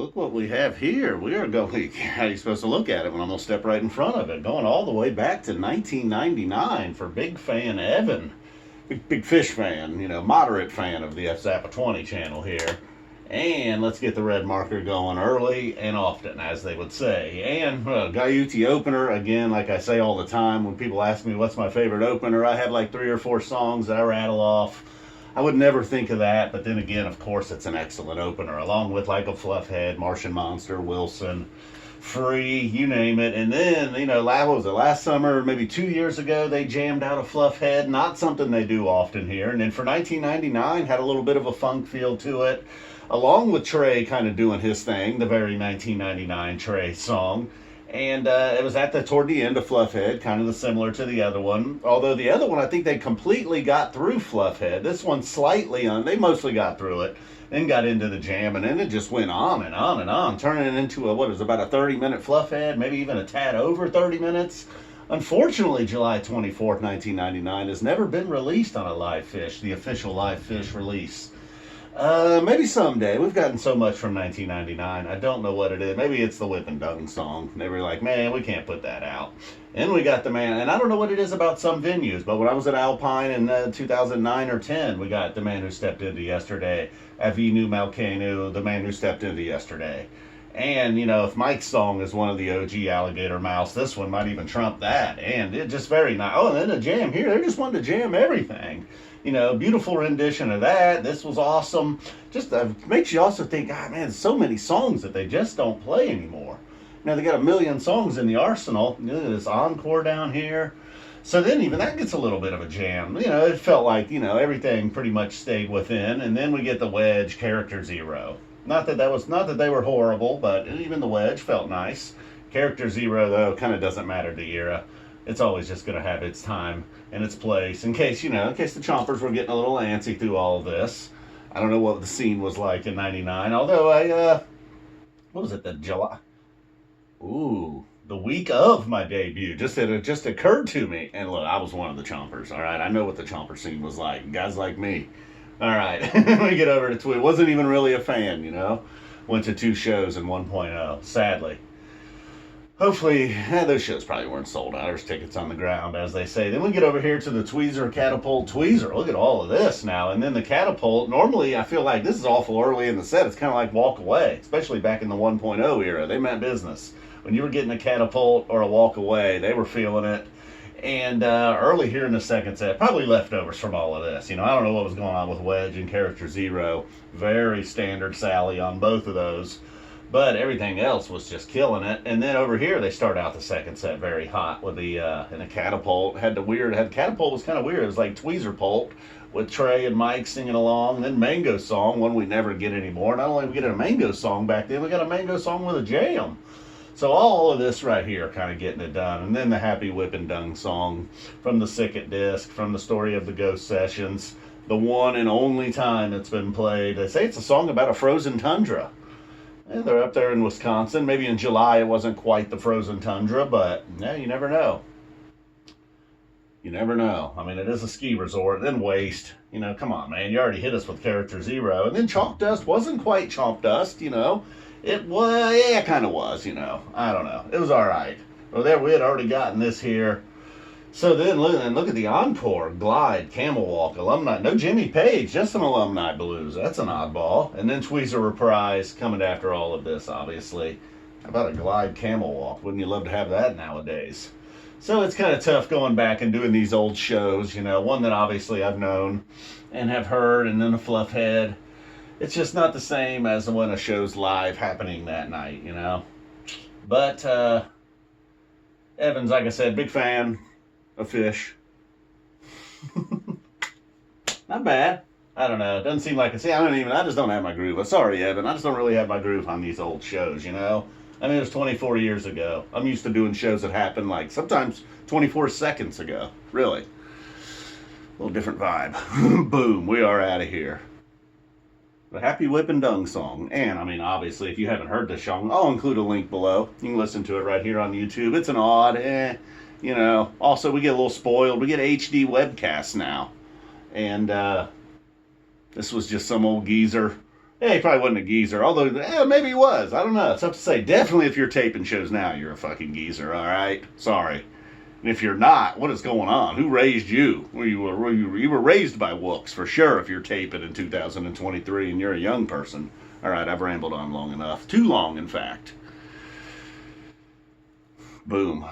look what we have here. We are going, how are you supposed to look at it when I'm going to step right in front of it? Going all the way back to 1999 for big fan Evan. Big Phish fan, moderate fan of the F Zappa 20 channel here. And let's get the red marker going early and often, as they would say. And Gaiuti opener, again, like I say all the time, when people ask me what's my favorite opener, I have like 3 or 4 songs that I rattle off. I would never think of that, but then again, of course, it's an excellent opener, along with like a Fluffhead, Martian Monster, Wilson, Free, you name it. And then, what was it, last summer, maybe 2 years ago, they jammed out a Fluffhead, not something they do often here. And then for 1999, had a little bit of a funk feel to it, along with Trey kind of doing his thing, the very 1999 Trey song. And it was toward the end of Fluffhead, kind of similar to the other one. Although the other one, I think they completely got through Fluffhead. This one slightly they mostly got through it, then got into the jam, and then it just went on and on and on, turning it into about a 30-minute Fluffhead, maybe even a tad over 30 minutes. Unfortunately, July 24th, 1999 has never been released on a Live Phish, the official Live Phish release. Maybe someday. We've gotten so much from 1999. I don't know what it is. Maybe it's the Whip and Dung song. They were like, man, we can't put that out. And we got the man, and I don't know what it is about some venues, but when I was at Alpine in 2009 or 10, we got The Man Who Stepped Into Yesterday, Avinu Malkeinu, The Man Who Stepped Into Yesterday. And, if Mike's song is one of the OG Alligator Mouse, this one might even trump that. And it just very nice. Oh, and then the jam here, they just wanted to jam everything. Beautiful rendition of that. This was awesome. Just makes you also think, man, so many songs that they just don't play anymore. They got a million songs in the arsenal. Look at this encore down here. So then even that gets a little bit of a jam. It felt like, everything pretty much stayed within. And then we get the Wedge, Character Zero. Not that they were horrible, but even the Wedge felt nice. Character Zero, though, kind of doesn't matter the era. It's always just going to have its time and its place in case the Chompers were getting a little antsy through all of this. I don't know what the scene was like in 99, although what was it, the July? Ooh, the week of my debut. It just occurred to me. And look, I was one of the Chompers, all right? I know what the Chomper scene was like. Guys like me. All right, let me get over to Tweet. Wasn't even really a fan, Went to 2 shows in 1.0, sadly. Hopefully, those shows probably weren't sold out. There's tickets on the ground, as they say. Then we get over here to the Tweezer Catapult Tweezer. Look at all of this now. And then the Catapult, normally I feel like this is awful early in the set. It's kind of like Walk Away, especially back in the 1.0 era. They meant business. When you were getting a Catapult or a Walk Away, they were feeling it. And early here in the second set, probably leftovers from all of this. I don't know what was going on with Wedge and Character Zero. Very standard Sally on both of those. But everything else was just killing it. And then over here, they start out the second set very hot with the Catapult. Catapult was kind of weird. It was like Tweezer Pult with Trey and Mike singing along. And then Mango Song, one we never get anymore. Not only did we get a Mango Song back then, we got a Mango Song with a jam. So all of this right here kind of getting it done. And then the Happy Whip and Dung song from the Sicket disc, from the Story of the Ghost Sessions. The one and only time it's been played. They say it's a song about a frozen tundra. Yeah, they're up there in Wisconsin. Maybe in July it wasn't quite the frozen tundra, but yeah, you never know. You never know. I mean, it is a ski resort. Then Waste. Come on, man. You already hit us with Character Zero. And then Chalk Dust wasn't quite Chalk Dust, It was, yeah, it kind of was, I don't know. It was all right. Well, there we had already gotten this here. So then look at the encore, Glide, Camel Walk, Alumni. No Jimmy Page, just an Alumni Blues. That's an oddball. And then Tweezer Reprise coming after all of this, obviously. How about a Glide Camel Walk? Wouldn't you love to have that nowadays? So it's kind of tough going back and doing these old shows, one that obviously I've known and have heard, and then a Fluffhead. It's just not the same as when a show's live happening that night, But Evans, like I said, big fan of Phish. Not bad. I don't know. It doesn't seem like it's. I just don't have my groove. I'm sorry, Evan. I just don't really have my groove on these old shows, It was 24 years ago. I'm used to doing shows that happen like sometimes 24 seconds ago. Really. A little different vibe. Boom. We are out of here. The Happy Whip and Dung song. And, obviously, if you haven't heard this song, I'll include a link below. You can listen to it right here on YouTube. It's an odd, Also, we get a little spoiled. We get HD webcasts now. And this was just some old geezer Yeah, he probably wasn't a geezer. Although, maybe he was. I don't know. It's tough to say. Definitely, if you're taping shows now, you're a fucking geezer. All right, sorry. And if you're not, what is going on? Who raised you? You were raised by wooks for sure. If you're taping in 2023 and you're a young person. All right, I've rambled on long enough. Too long, in fact. Boom.